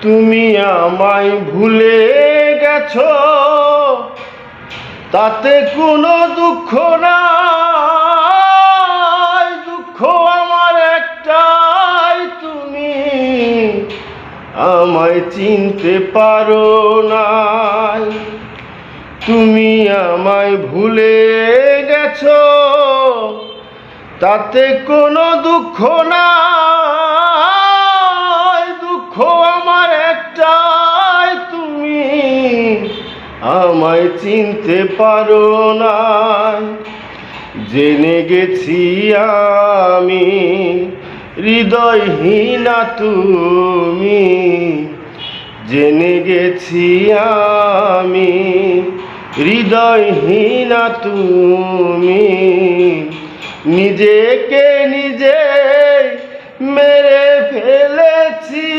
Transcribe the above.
তুমি আমায় ভুলে গেছো, তাতে কোনো দুঃখ নাই। দুঃখ আমার একটাই, তুমি আমায় চিনতে পারো নাই। তুমি আমায় ভুলে গেছো, তাতে কোনো দুঃখ নাই। দুঃখ আমার একটাই, তুমি আমায় চিনতে পারো না। জেনে গেছি আমি হৃদয়হীনা তুমি, জেনে গেছি আমি হৃদয়হীনা তুমি। নিজেকে নিজে মেরে ফেলেছি।